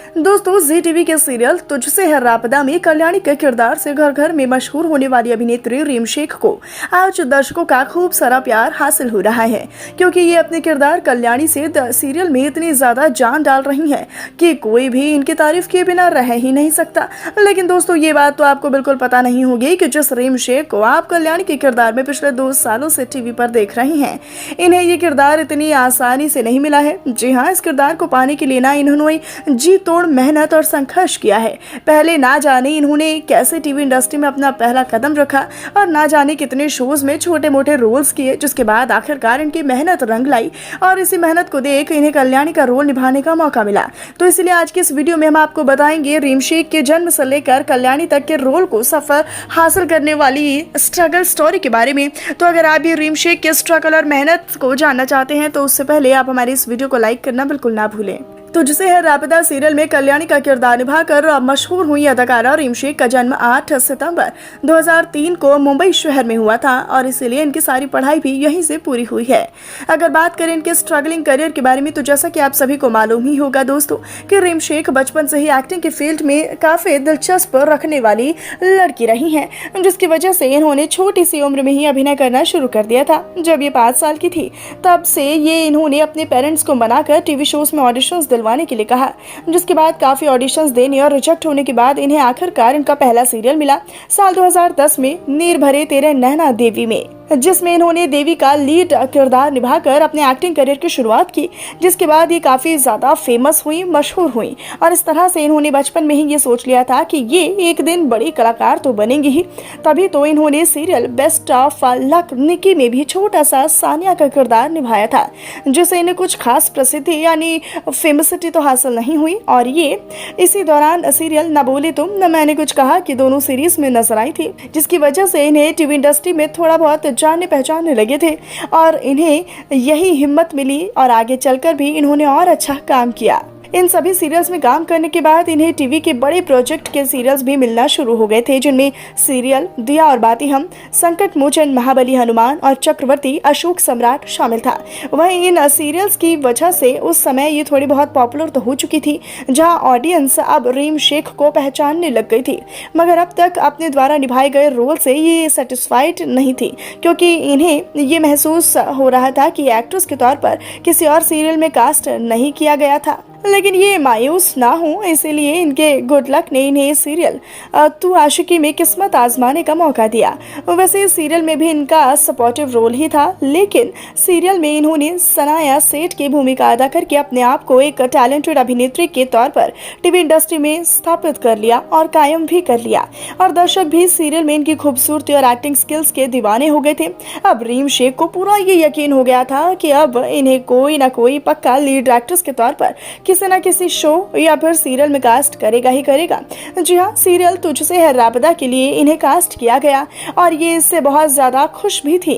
दोस्तों, जी टीवी के सीरियल तुझसे है रापदा में कल्याणी के किरदार से घर घर में मशहूर होने वाली अभिनेत्री रीम शेख को आज दर्शकों का खूब सारा प्यार हासिल हो रहा है, क्योंकि ये अपने किरदार कल्याणी से सीरियल में इतनी ज्यादा जान डाल रही हैं कि कोई भी इनकी तारीफ किए बिना रह ही नहीं सकता। लेकिन दोस्तों, ये बात तो आपको बिल्कुल पता नहीं होगी कि जिस रीम शेख को आप कल्याणी के किरदार में पिछले 2 सालों से टीवी पर देख रही हैं, इन्हें ये किरदार इतनी आसानी से नहीं मिला है। जी हाँ, इस किरदार को पाने के लिए ना इन्होंने जी तोड़ मेहनत और संघर्ष किया है। पहले ना जाने इन्होंने कैसे टीवी इंडस्ट्री में अपना पहला कदम रखा और ना जाने कितने शोज में छोटे मोटे रोल्स किए, जिसके बाद आखिरकार इनकी मेहनत रंग लाई और इसी मेहनत को देख इन्हें कल्याणी का रोल निभाने का मौका मिला। तो इसलिए आज की इस वीडियो में हम आपको बताएंगे रीम शेख के जन्म से लेकर कल्याणी तक के रोल को सफर हासिल करने वाली स्ट्रगल स्टोरी के बारे में। तो अगर आप भी रीम शेख के स्ट्रगल और मेहनत को जानना चाहते हैं तो उससे पहले आप हमारी इस वीडियो को लाइक करना बिल्कुल ना भूलें। तुझसे है रापदा सीरियल में कल्याणी का किरदार निभाकर मशहूर हुई अदाकारा रीम शेख का जन्म 8 सितंबर 2003 को मुंबई शहर में हुआ था और इसीलिए इनकी सारी पढ़ाई भी यहीं से पूरी हुई है। अगर बात करें इनके स्ट्रगलिंग करियर के बारे में तो जैसा कि आप सभी को मालूम ही होगा दोस्तों कि रीम शेख बचपन से ही एक्टिंग के फील्ड में काफी दिलचस्प रखने वाली लड़की रही है, जिसकी वजह से इन्होंने छोटी सी उम्र में ही अभिनय करना शुरू कर दिया था। जब ये 5 साल की थी तब से ये इन्होंने अपने पेरेंट्स को मनाकर टीवी शोज में ऑडिशंस दिलवाने के लिए कहा, जिसके बाद काफी ऑडिशंस देने और रिजेक्ट होने के बाद इन्हें आखिरकार इनका पहला सीरियल मिला साल 2010 में नीर भरे तेरे नैना देवी में, जिसमें इन्होंने देवी का लीड किरदार निभाकर अपने एक्टिंग करियर की शुरुआत की। जिसके बाद ये काफी ज्यादा फेमस हुई, मशहूर हुई और इस तरह से इन्होंने बचपन में ही ये सोच लिया था कि ये एक दिन बड़ी कलाकार तो बनेंगी ही। तभी तो इन्होंने सीरियल बेस्ट ऑफ लक निकी में भी छोटा सा सानिया का किरदार निभाया था, जिससे इन्हें कुछ खास प्रसिद्धि यानी फेमसिटी तो हासिल नहीं हुई। और ये इसी दौरान सीरियल न बोले तुम न मैंने कुछ कहा कि दोनों सीरीज में नजर आई थी, जिसकी वजह से इन्हें टीवी इंडस्ट्री में थोड़ा बहुत जानने पहचानने लगे थे और इन्हें यही हिम्मत मिली और आगे चलकर भी इन्होंने और अच्छा काम किया। इन सभी सीरियल्स में काम करने के बाद इन्हें टीवी के बड़े प्रोजेक्ट के सीरियल्स भी मिलना शुरू हो गए थे, जिनमें सीरियल दिया और बाती हम, संकट मोचन महाबली हनुमान और चक्रवर्ती अशोक सम्राट शामिल था। वहीं इन सीरियल्स की वजह से उस समय ये थोड़ी बहुत पॉपुलर तो हो चुकी थी, जहां ऑडियंस अब रीम शेख को पहचानने लग गई थी, मगर अब तक अपने द्वारा निभाए गए रोल से ये सेटिस्फाइड नहीं थी, क्योंकि इन्हें ये महसूस हो रहा था कि एक्ट्रेस के तौर पर किसी और सीरियल में कास्ट नहीं किया गया था। लेकिन ये मायूस ना हो, इसीलिए इनके गुड लक ने इन्हें सीरियल तू आशिकी में किस्मत आजमाने का मौका दिया। वैसे सीरियल में भी इनका सपोर्टिव रोल ही था, लेकिन सीरियल में इन्होंने सनाया सेठ की भूमिका अदा करके अपने आप को एक टैलेंटेड अभिनेत्री के तौर पर टीवी इंडस्ट्री में स्थापित कर लिया और कायम भी कर लिया और दर्शक भी सीरियल में इनकी खूबसूरती और एक्टिंग स्किल्स के दीवाने हो गए थे। अब रीम शेख को पूरा ये यकीन हो गया था कि अब इन्हें कोई ना कोई पक्का लीड एक्ट्रेस के तौर पर किसी न किसी शो या फिर सीरियल में कास्ट करेगा ही करेगा। जी हाँ, सीरियल तुझसे है रापदा के लिए इन्हें कास्ट किया गया और ये इससे बहुत ज्यादा खुश भी थी।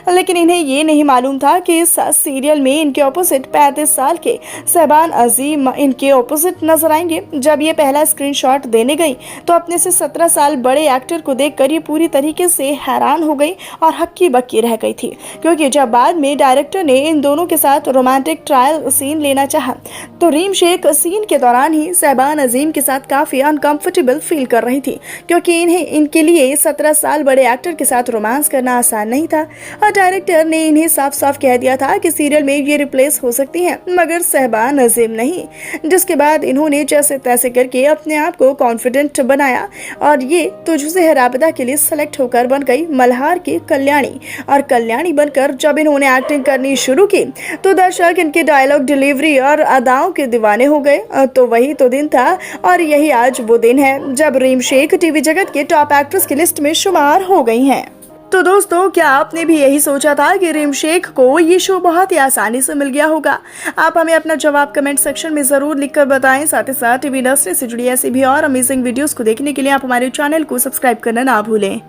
लेकिन इन्हें ये नहीं मालूम था कि इस सीरियल में इनके ऑपोजिट 35 साल के शहबान अजीम इनके ऑपोजिट नजर आएंगे। जब ये पहला स्क्रीनशॉट देने गई तो अपने से 17 साल बड़े एक्टर को देखकर ये पूरी तरीके से हैरान हो गई और हक्की बक्की रह गई थी, क्योंकि जब बाद में डायरेक्टर ने इन दोनों के साथ रोमांटिक ट्रायल सीन लेना चाहा तो रीम शेख सीन के दौरान ही शहबान अजीम के साथ काफी अनकंफर्टेबल फील कर रही थी, क्योंकि इनके लिए 17 साल बड़े एक्टर के साथ रोमांस करना आसान नहीं था और डायरेक्टर ने इन्हें साफ साफ कह दिया था कि सीरियल में ये रिप्लेस हो सकती हैं, मगर शहबान अजीम नहीं। जिसके बाद इन्होंने जैसे तैसे करके अपने आप को कॉन्फिडेंट बनाया और ये तुझसे है रापदा के लिए सेलेक्ट होकर बन गई मल्हार की कल्याणी। और कल्याणी बनकर जब इन्होंने एक्टिंग करनी शुरू की तो दर्शक इनके डायलॉग डिलीवरी और अदाओं के दीवाने हो गए। तो वही तो दिन था और यही आज वो दिन है जब रीम शेख टीवी जगत के टॉप एक्ट्रेस की लिस्ट में शुमार हो गई हैं। तो दोस्तों, क्या आपने भी यही सोचा था कि रीम शेख को ये शो बहुत ही आसानी से मिल गया होगा? आप हमें अपना जवाब कमेंट सेक्शन में जरूर लिखकर बताएं। साथ ही साथ टीवी इंडस्ट्री से जुड़ी ऐसी भी और अमेजिंग वीडियोस को देखने के लिए आप हमारे चैनल को सब्सक्राइब करना ना भूलें।